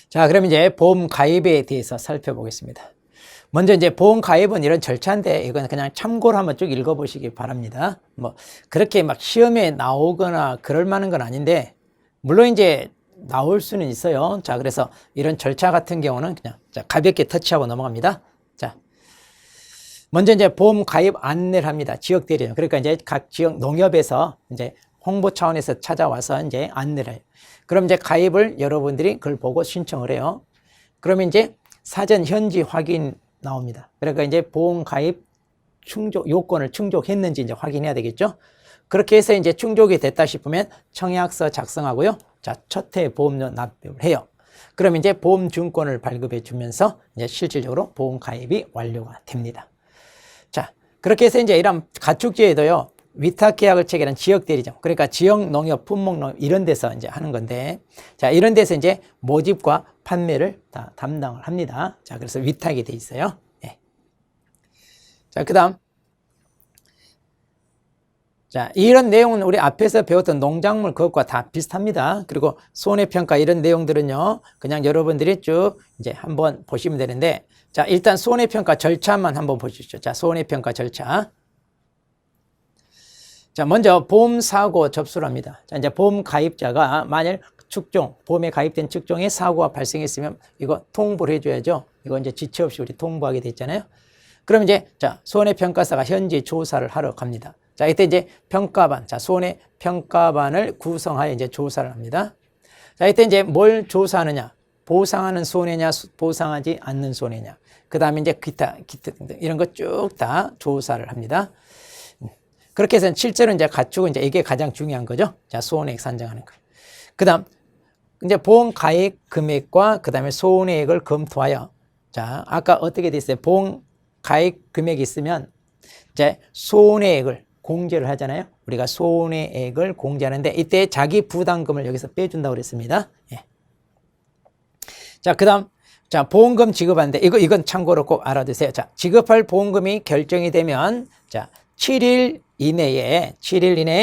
자, 그럼 이제 보험 가입에 대해서 살펴보겠습니다. 먼저 이제 보험 가입은 이런 절차인데 이건 그냥 참고로 한번 쭉 읽어보시기 바랍니다. 뭐 그렇게 막 시험에 나오거나 그럴 만한 건 아닌데 물론 이제 나올 수는 있어요. 자, 그래서 이런 절차 같은 경우는 그냥 자, 가볍게 터치하고 넘어갑니다. 자, 먼저 이제 보험 가입 안내를 합니다. 지역 대리점. 그러니까 이제 각 지역 농협에서 이제 홍보 차원에서 찾아와서 이제 안내를 해요. 그럼 이제 가입을 여러분들이 그걸 보고 신청을 해요. 그러면 이제 사전 현지 확인 나옵니다. 그러니까 이제 보험 가입 충족 요건을 충족했는지 이제 확인해야 되겠죠. 그렇게 해서 이제 충족이 됐다 싶으면 청약서 작성하고요. 자, 첫 해 보험료 납부를 해요. 그럼 이제 보험증권을 발급해 주면서 이제 실질적으로 보험 가입이 완료가 됩니다. 자, 그렇게 해서 이제 이런 가축지에도요. 위탁 계약을 체결한 지역 대리점, 그러니까 지역 농협, 품목 농협 이런 데서 이제 하는 건데, 자, 이런 데서 이제 모집과 판매를 다 담당을 합니다. 자, 그래서 위탁이 돼 있어요. 예. 자, 그다음, 자, 이런 내용은 우리 앞에서 배웠던 농작물 그것과 다 비슷합니다. 그리고 손해평가 이런 내용들은요, 그냥 여러분들이 쭉 이제 한번 보시면 되는데, 자, 일단 손해평가 절차만 한번 보시죠. 자, 손해평가 절차. 자, 먼저 보험사고 접수를 합니다. 자, 이제 보험 가입자가 만일 축종, 보험에 가입된 축종에 사고가 발생했으면 이거 통보를 해줘야죠. 이거 이제 지체 없이 우리 통보하게 돼 있잖아요. 그럼 이제, 자, 손해평가사가 현지 조사를 하러 갑니다. 자, 이때 이제 평가반, 자, 손해평가반을 구성하여 이제 조사를 합니다. 자, 이때 이제 뭘 조사하느냐? 보상하는 손해냐, 보상하지 않는 손해냐. 그 다음에 이제 기타 등등 이런 거 쭉 다 조사를 합니다. 그렇게 해서 실제로 이제 가축은 이제 이게 가장 중요한 거죠. 자, 손해액 산정하는 거. 그 다음, 이제 보험 가입 금액과 그 다음에 손해액을 검토하여, 자, 아까 어떻게 됐어요? 보험 가입 금액이 있으면 이제 손해액을 공제를 하잖아요. 우리가 손해액을 공제하는데 이때 자기 부담금을 여기서 빼준다고 그랬습니다. 예. 자, 그 다음, 자, 보험금 지급하는데 이건 참고로 꼭 알아두세요. 자, 지급할 보험금이 결정이 되면, 자, 7일 이내에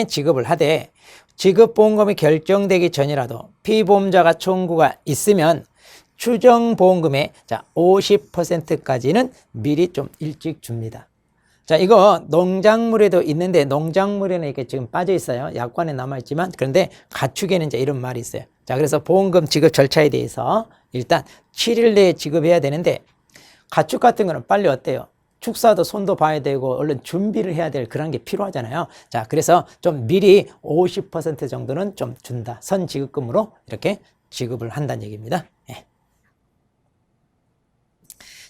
지급을 하되 지급보험금이 결정되기 전이라도 피보험자가 청구가 있으면 추정보험금의 자, 50%까지는 미리 좀 일찍 줍니다. 자, 이거 농작물에도 있는데 농작물에는 이렇게 지금 빠져 있어요. 약관에 남아 있지만 그런데 가축에는 이제 이런 말이 있어요. 자, 그래서 보험금 지급 절차에 대해서 일단 7일 내에 지급해야 되는데 가축 같은 거는 빨리 어때요? 축사도 손도 봐야 되고 얼른 준비를 해야 될 그런 게 필요하잖아요. 자, 그래서 좀 미리 50% 정도는 좀 준다. 선지급금으로 이렇게 지급을 한다는 얘기입니다. 예.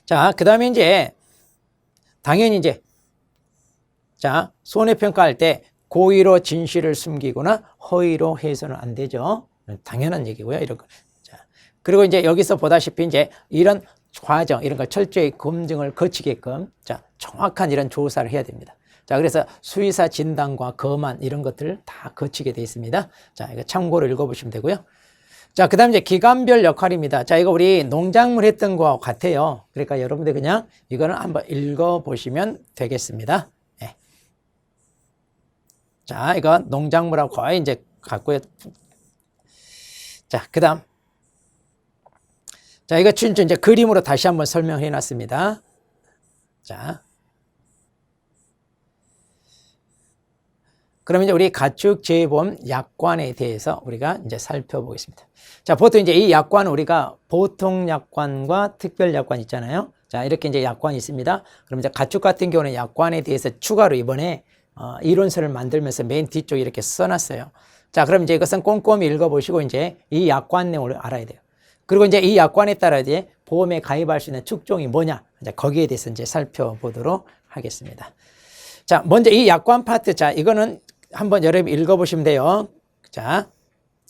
자, 그 다음에 이제 당연히 이제 자, 손해평가할 때 고의로 진실을 숨기거나 허위로 해서는 안 되죠. 당연한 얘기고요. 이런 거. 자, 그리고 이제 여기서 보다시피 이제 이런 과정, 이런 걸 철저히 검증을 거치게끔, 자, 정확한 이런 조사를 해야 됩니다. 자, 그래서 수의사 진단과 검안 이런 것들을 다 거치게 되어 있습니다. 자, 이거 참고로 읽어보시면 되고요. 자, 그 다음 이제 기관별 역할입니다. 자, 이거 우리 농작물 했던 거와 같아요. 그러니까 여러분들 그냥 이거는 한번 읽어보시면 되겠습니다. 예. 자, 이거 농작물하고 거의 이제 같고요. 자, 그 다음. 자, 이거 이제 그림으로 다시 한번 설명해 놨습니다. 자. 그러면 이제 우리 가축재보험 약관에 대해서 우리가 이제 살펴보겠습니다. 자, 보통 이제 이 약관은 우리가 보통 약관과 특별 약관 있잖아요. 자, 이렇게 이제 약관이 있습니다. 그럼 이제 가축 같은 경우는 약관에 대해서 추가로 이번에 이론서를 만들면서 맨 뒤쪽에 이렇게 써놨어요. 자, 그럼 이제 이것은 꼼꼼히 읽어보시고 이제 이 약관 내용을 알아야 돼요. 그리고 이제 이 약관에 따라 이제 보험에 가입할 수 있는 축종이 뭐냐, 이제 거기에 대해서 이제 살펴보도록 하겠습니다. 자, 먼저 이 약관 파트, 자, 이거는 한번 여러분이 읽어보시면 돼요. 자,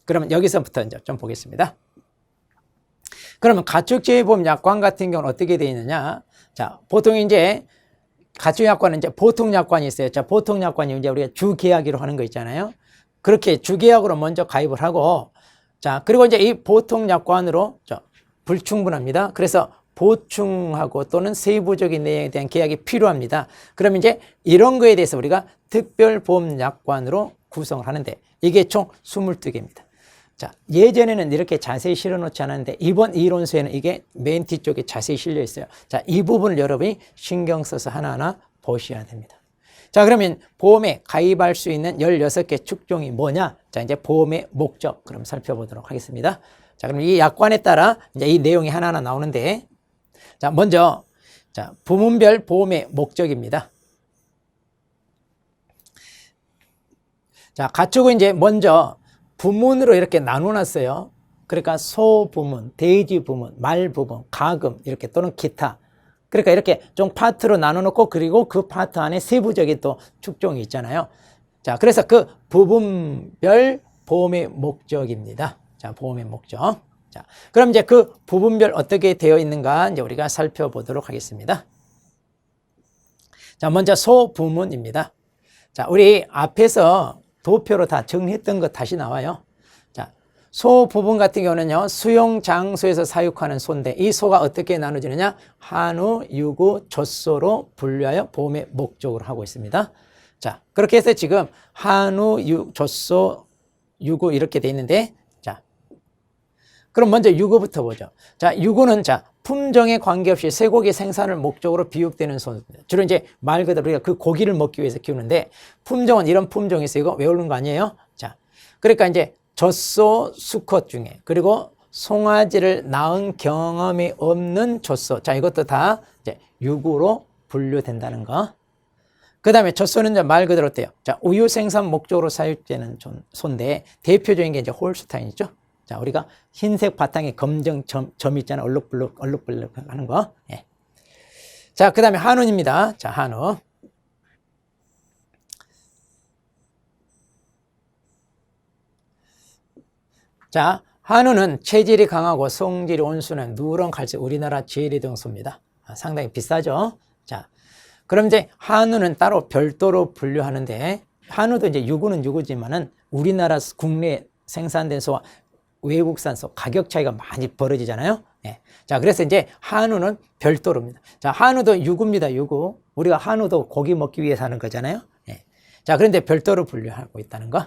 그러면 여기서부터 이제 좀 보겠습니다. 그러면 가축재보험 약관 같은 경우는 어떻게 되어 있느냐? 자, 보통 이제 가축약관은 이제 보통 약관이 있어요. 자, 보통 약관이 이제 우리가 주계약으로 하는 거 있잖아요. 그렇게 주계약으로 먼저 가입을 하고, 자, 그리고 이제 이 보통 약관으로 불충분합니다. 그래서 보충하고 또는 세부적인 내용에 대한 계약이 필요합니다. 그럼 이제 이런 거에 대해서 우리가 특별보험 약관으로 구성을 하는데 이게 총 22개입니다. 자, 예전에는 이렇게 자세히 실어 놓지 않았는데 이번 이론서에는 이게 맨 뒤쪽에 자세히 실려 있어요. 자, 이 부분을 여러분이 신경 써서 하나하나 보셔야 됩니다. 자, 그러면 보험에 가입할 수 있는 16개 축종이 뭐냐? 자, 이제 보험의 목적 그럼 살펴보도록 하겠습니다. 자, 그럼 이 약관에 따라 이제 이 내용이 하나하나 나오는데, 자, 먼저 자, 부문별 보험의 목적입니다. 자, 가축은 이제 먼저 부문으로 이렇게 나눠놨어요. 그러니까 소 부문, 돼지 부문, 말 부문, 가금 이렇게 또는 기타. 그러니까 이렇게 좀 파트로 나눠놓고 그리고 그 파트 안에 세부적인 또 축종이 있잖아요. 자, 그래서 그 부분별 보험의 목적입니다. 자, 보험의 목적. 자, 그럼 이제 그 부분별 어떻게 되어 있는가 이제 우리가 살펴보도록 하겠습니다. 자, 먼저 소 부문입니다. 자, 우리 앞에서 도표로 다 정리했던 것 다시 나와요. 자, 소 부분 같은 경우는요, 수용 장소에서 사육하는 소인데 이 소가 어떻게 나눠지느냐? 한우, 유구, 젖소로 분류하여 보험의 목적으로 하고 있습니다. 자, 그렇게 해서 지금 한우, 젖소, 유구 이렇게 돼 있는데, 자, 그럼 먼저 유구부터 보죠. 자, 유구는 자, 품종에 관계없이 쇠고기 생산을 목적으로 비육되는 소입니다. 주로 이제 말 그대로 우리가 그 고기를 먹기 위해서 키우는데, 품종은 이런 품종이 있어요. 이거 외우는 거 아니에요? 자, 그러니까 이제 젖소 수컷 중에, 그리고 송아지를 낳은 경험이 없는 젖소. 자, 이것도 다 이제 유구로 분류된다는 거. 그 다음에 젖소는 이제 말 그대로 어때요? 자, 우유 생산 목적으로 사육되는 소인데, 대표적인 게 이제 홀스타인이죠. 자, 우리가 흰색 바탕에 검정 점 있잖아요. 얼룩블룩 하는 거. 예. 자, 그 다음에 한우입니다. 자, 한우. 자, 한우는 체질이 강하고 성질이 온순한 누런 갈색 우리나라 제일이등소입니다. 상당히 비싸죠. 자, 그럼 이제 한우는 따로 별도로 분류하는데, 한우도 이제 유구는 유구지만은 우리나라 국내 생산된 소와 외국산 소 가격 차이가 많이 벌어지잖아요. 예. 자, 그래서 이제 한우는 별도로입니다. 자, 한우도 유구입니다. 유구. 우리가 한우도 고기 먹기 위해서 하는 거잖아요. 예. 자, 그런데 별도로 분류하고 있다는 거.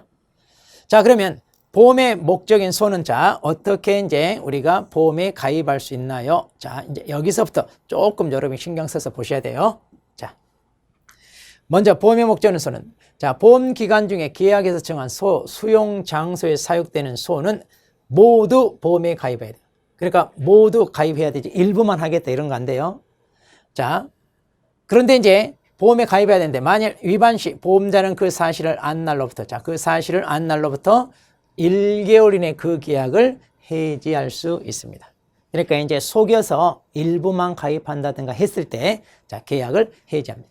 자, 그러면 보험의 목적인 소는 자, 어떻게 이제 우리가 보험에 가입할 수 있나요? 자, 이제 여기서부터 조금 여러분이 신경 써서 보셔야 돼요. 자, 먼저 보험의 목적인 소는, 자, 보험 기간 중에 계약에서 정한 소, 수용 장소에 사육되는 소는 모두 보험에 가입해야 돼요. 그러니까 모두 가입해야 되지. 일부만 하겠다 이런 거 안 돼요. 자, 그런데 이제 보험에 가입해야 되는데 만일 위반 시 보험자는 그 사실을 안 날로부터, 자, 그 사실을 안 날로부터 1개월 이내 그 계약을 해지할 수 있습니다. 그러니까 이제 속여서 일부만 가입한다든가 했을 때, 자, 계약을 해지합니다.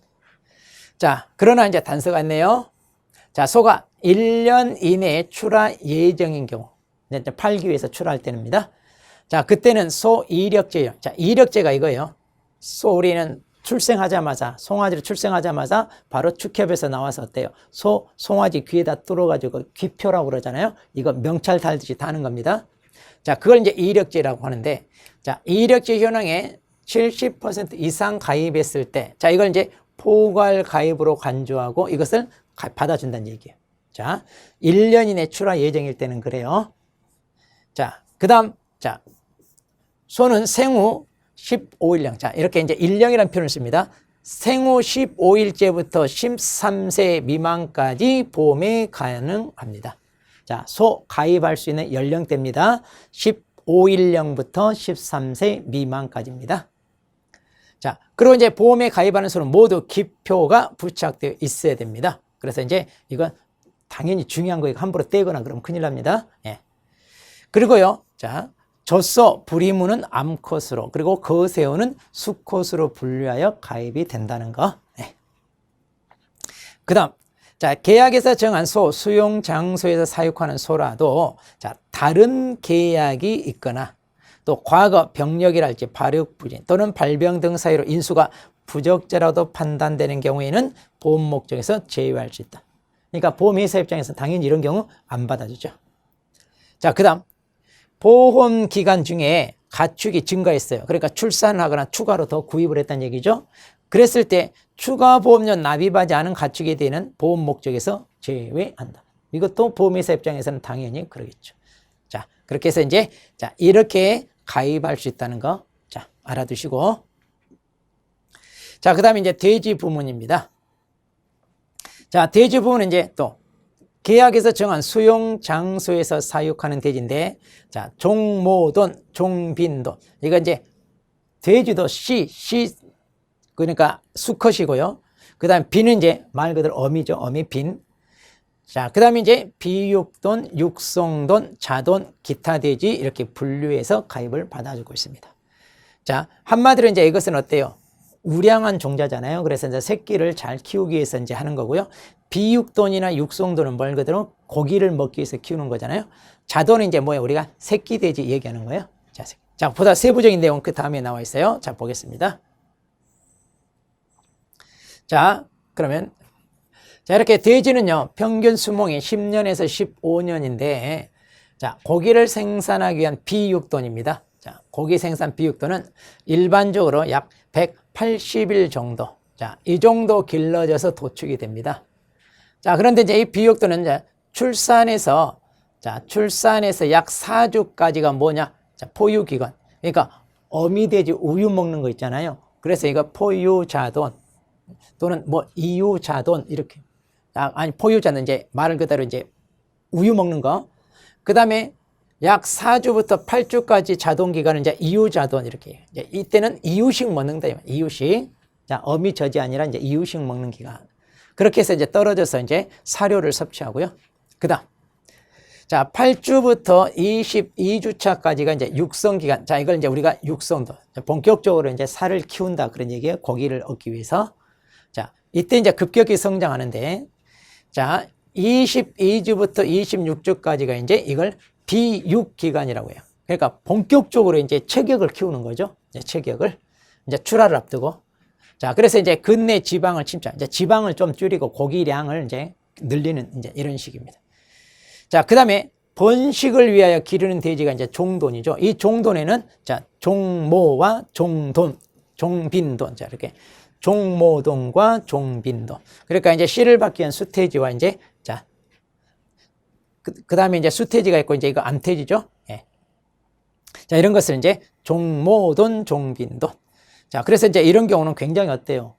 자, 그러나 이제 단서가 있네요. 자, 소가 1년 이내에 출하 예정인 경우, 이제 팔기 위해서 출하할 때입니다. 자, 그때는 소 이력제요. 자, 이력제가 이거예요. 소 우리는 출생하자마자, 송아지를 출생하자마자 바로 축협에서 나와서 어때요? 송아지 귀에다 뚫어가지고 귀표라고 그러잖아요. 이거 명찰 달듯이 다는 겁니다. 자, 그걸 이제 이력제라고 하는데, 자, 이력제 현황에 70% 이상 가입했을 때, 자, 이걸 이제 포괄 가입으로 간주하고 이것을 받아준다는 얘기예요. 자, 1년 이내 출하 예정일 때는 그래요. 자, 그 다음, 자, 소는 생후 15일령. 자, 이렇게 이제 일령이라는 표현을 씁니다. 생후 15일째부터 13세 미만까지 보험에 가능합니다. 자, 소 가입할 수 있는 연령대입니다. 15일령부터 13세 미만까지입니다. 자, 그리고 이제 보험에 가입하는 소는 모두 기표가 부착되어 있어야 됩니다. 그래서 이제 이건 당연히 중요한 거 함부로 떼거나 그러면 큰일 납니다. 예. 그리고요, 자, 젖소 불이무는 암컷으로, 그리고 거새우는 수컷으로 분류하여 가입이 된다는 거. 네. 그 다음, 자, 계약에서 정한 소, 수용 장소에서 사육하는 소라도, 자, 다른 계약이 있거나, 또 과거 병력이랄지 발육 부진 또는 발병 등 사유로 인수가 부적절하도 판단되는 경우에는 보험 목적에서 제외할 수 있다. 그러니까 보험회사 입장에서 당연히 이런 경우 안 받아주죠. 자, 그 다음, 보험 기간 중에 가축이 증가했어요. 그러니까 출산하거나 추가로 더 구입을 했다는 얘기죠. 그랬을 때 추가 보험료 납입하지 않은 가축에 대한 보험 목적에서 제외한다. 이것도 보험회사 입장에서는 당연히 그러겠죠. 자, 그렇게 해서 이제 자, 이렇게 가입할 수 있다는 거 자, 알아두시고. 자, 그다음에 이제 대지 부문입니다. 자, 대지 부문은 이제 또 계약에서 정한 수용 장소에서 사육하는 대지인데, 자, 종모돈, 종빈돈. 이거 이제 대지도 시 그러니까 수컷이고요. 그 다음에 빈은 이제 말 그대로 어미죠. 어미 빈. 자, 그 다음에 이제 비육돈, 육성돈, 자돈, 기타 대지 이렇게 분류해서 가입을 받아주고 있습니다. 자, 한마디로 이제 이것은 어때요? 우량한 종자잖아요. 그래서 이제 새끼를 잘 키우기 위해서 이제 하는 거고요. 비육돈이나 육성돈은 말 그대로 고기를 먹기 위해서 키우는 거잖아요. 자돈은 이제 뭐예요? 우리가 새끼 돼지 얘기하는 거예요. 자, 보다 세부적인 내용 그 다음에 나와 있어요. 자, 보겠습니다. 자, 그러면 자, 이렇게 돼지는요, 평균 수명이 10년에서 15년인데, 자, 고기를 생산하기 위한 비육돈입니다. 자, 고기 생산 비육돈은 일반적으로 약 180일 정도. 자, 이 정도 길러져서 도축이 됩니다. 자, 그런데 이제 이 비육돈은 이제 출산에서 약 4주까지가 뭐냐? 자, 포유기간. 그러니까 어미돼지 우유 먹는 거 있잖아요. 그래서 이거 포유자돈 또는 뭐 이유자돈 이렇게. 아니, 포유자는 이제 말 그대로 이제 우유 먹는 거. 그 다음에 약 4주부터 8주까지 자동기간은 이제 이유자돈 이렇게. 이제 이때는 이유식 먹는다. 이유식. 자, 어미 젖이 아니라 이제 이유식 먹는 기간. 그렇게 해서 이제 떨어져서 이제 사료를 섭취하고요. 그 다음. 자, 8주부터 22주차까지가 이제 육성기간. 자, 이걸 이제 우리가 육성도. 본격적으로 이제 살을 키운다. 그런 얘기예요. 고기를 얻기 위해서. 자, 이때 이제 급격히 성장하는데, 자, 22주부터 26주까지가 이제 이걸 비육기간이라고 해요. 그러니까 본격적으로 이제 체격을 키우는 거죠. 이제 체격을. 이제 출하를 앞두고. 자, 그래서 이제 근내 지방을 침착. 이제 지방을 좀 줄이고 고기량을 이제 늘리는 이제 이런 식입니다. 자, 그 다음에 번식을 위하여 기르는 돼지가 이제 종돈이죠. 이 종돈에는 자, 종모와 종돈, 종빈돈. 자, 이렇게. 종모돈과 종빈돈. 그러니까 이제 씨를 받기 위한 수태지와 이제, 자, 그 다음에 이제 수태지가 있고 이제 이거 암태지죠. 예. 자, 이런 것을 이제 종모돈, 종빈돈. 자, 그래서 이제 이런 경우는 굉장히 어때요?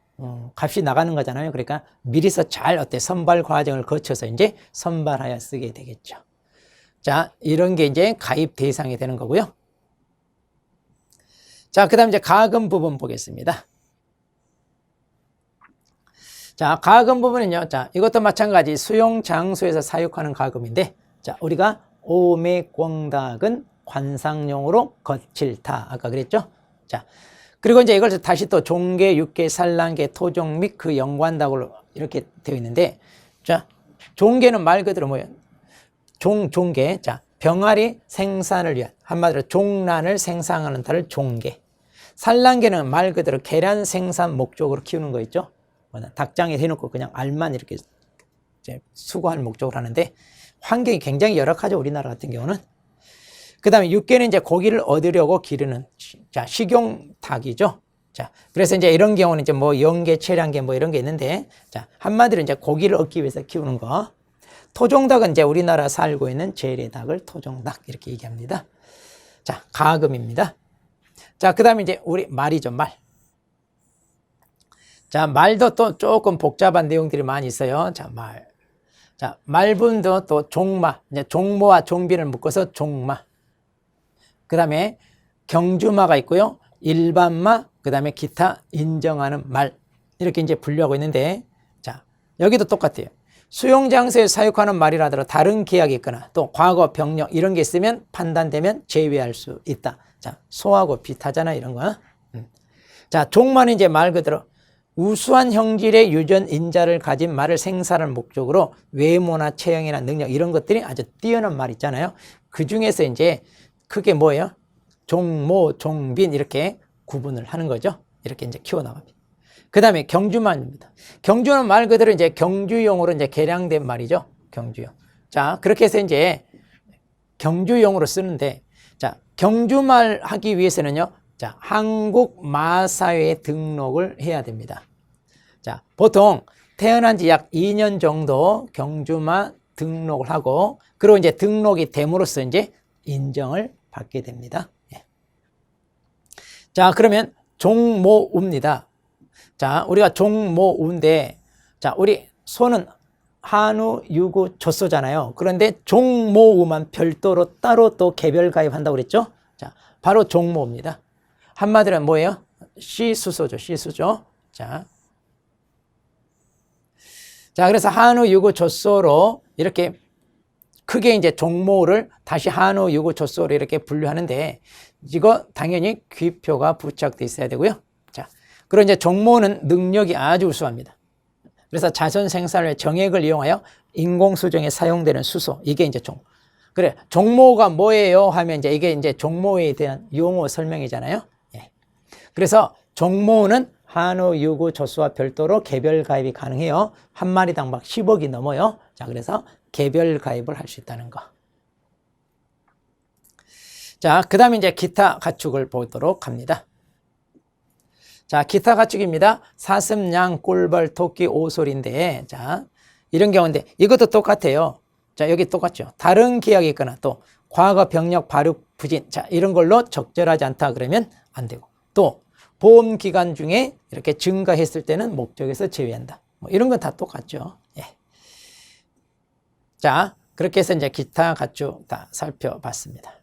값이 나가는 거잖아요. 그러니까 미리서 잘 어때? 선발 과정을 거쳐서 이제 선발하여 쓰게 되겠죠. 자, 이런 게 이제 가입 대상이 되는 거고요. 자, 그 다음 이제 가금 부분 보겠습니다. 자, 가금 부분은요. 자, 이것도 마찬가지 수용 장소에서 사육하는 가금인데, 자, 우리가 오매꽁닭은 관상용으로 거칠다. 아까 그랬죠? 자, 그리고 이제 이걸 다시 또 종개, 육개, 산란개, 토종 및 그 연관닭으로 이렇게 되어 있는데, 자, 종개는 말 그대로 뭐예요? 종개. 자, 병아리 생산을 위한, 한마디로 종란을 생산하는 달을 종개. 산란개는 말 그대로 계란 생산 목적으로 키우는 거 있죠? 닭장에 해놓고 그냥 알만 이렇게 이제 수거할 목적으로 하는데 환경이 굉장히 열악하죠. 우리나라 같은 경우는. 그 다음에 육개는 이제 고기를 얻으려고 기르는 자, 식용 닭이죠. 자, 그래서 이제 이런 경우는 이제 뭐 영개, 체량개 뭐 이런 게 있는데 자, 한마디로 이제 고기를 얻기 위해서 키우는 거. 토종닭은 이제 우리나라 살고 있는 재래닭을 토종닭 이렇게 얘기합니다. 자, 가금입니다. 자, 그 다음에 이제 우리 말이죠. 말. 자, 말도 또 조금 복잡한 내용들이 많이 있어요. 자, 말. 자, 말분도 또 종마. 이제 종모와 종빈을 묶어서 종마. 그 다음에 경주마가 있고요. 일반마, 그 다음에 기타 인정하는 말. 이렇게 이제 분류하고 있는데, 자, 여기도 똑같아요. 수용장소에 사육하는 말이라더라도 다른 계약이 있거나 또 과거 병력 이런 게 있으면 판단되면 제외할 수 있다. 자, 소하고 비슷하잖아, 이런 거. 자, 종마는 이제 말 그대로 우수한 형질의 유전 인자를 가진 말을 생산할 목적으로 외모나 체형이나 능력 이런 것들이 아주 뛰어난 말 있잖아요. 그 중에서 이제 그게 뭐예요? 종모, 종빈 이렇게 구분을 하는 거죠. 이렇게 이제 키워나갑니다. 그 다음에 경주말입니다. 경주는 말 그대로 이제 경주용으로 이제 개량된 말이죠. 경주용. 자, 그렇게 해서 이제 경주용으로 쓰는데, 자, 경주말 하기 위해서는요, 자, 한국 마사회에 등록을 해야 됩니다. 자, 보통 태어난 지 약 2년 정도 경주마 등록을 하고, 그리고 이제 등록이 됨으로써 이제 인정을 받게 됩니다. 예. 자, 그러면 종모우입니다. 자, 우리가 종모우인데, 자, 우리 소는 한우, 유구, 젖소잖아요. 그런데 종모우만 별도로 따로 또 개별 가입한다고 그랬죠? 자, 바로 종모우입니다. 한마디로 뭐예요? 시수소죠, 시수죠. 자, 그래서 한우, 유구, 젖소로 이렇게 크게 이제 종모를 다시 한우, 유구, 젖소로 이렇게 분류하는데, 이거 당연히 귀표가 부착돼 있어야 되고요. 자, 그리고 이제 종모는 능력이 아주 우수합니다. 그래서 자선 생산의 정액을 이용하여 인공수정에 사용되는 수소, 이게 이제 그래, 종모가 뭐예요? 하면 이제 이게 이제 종모에 대한 용어 설명이잖아요. 예. 그래서 종모는 한우, 유구, 젖소와 별도로 개별 가입이 가능해요. 한 마리당 막 10억이 넘어요. 자, 그래서 개별 가입을 할 수 있다는 거. 자, 그 다음에 이제 기타 가축을 보도록 합니다. 자, 기타 가축입니다. 사슴, 양, 꿀벌, 토끼, 오솔인데, 자, 이런 경우인데, 이것도 똑같아요. 자, 여기 똑같죠. 다른 기약이 있거나 또 과거 병력 발육 부진, 자, 이런 걸로 적절하지 않다 그러면 안 되고, 또 보험 기간 중에 이렇게 증가했을 때는 목적에서 제외한다. 뭐 이런 건 다 똑같죠. 예. 자, 그렇게 해서 이제 기타 가축 다 살펴봤습니다.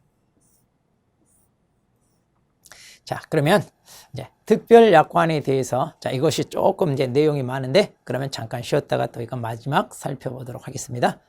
자, 그러면 이제 특별 약관에 대해서, 자, 이것이 조금 이제 내용이 많은데, 그러면 잠깐 쉬었다가 또 이거 마지막 살펴보도록 하겠습니다.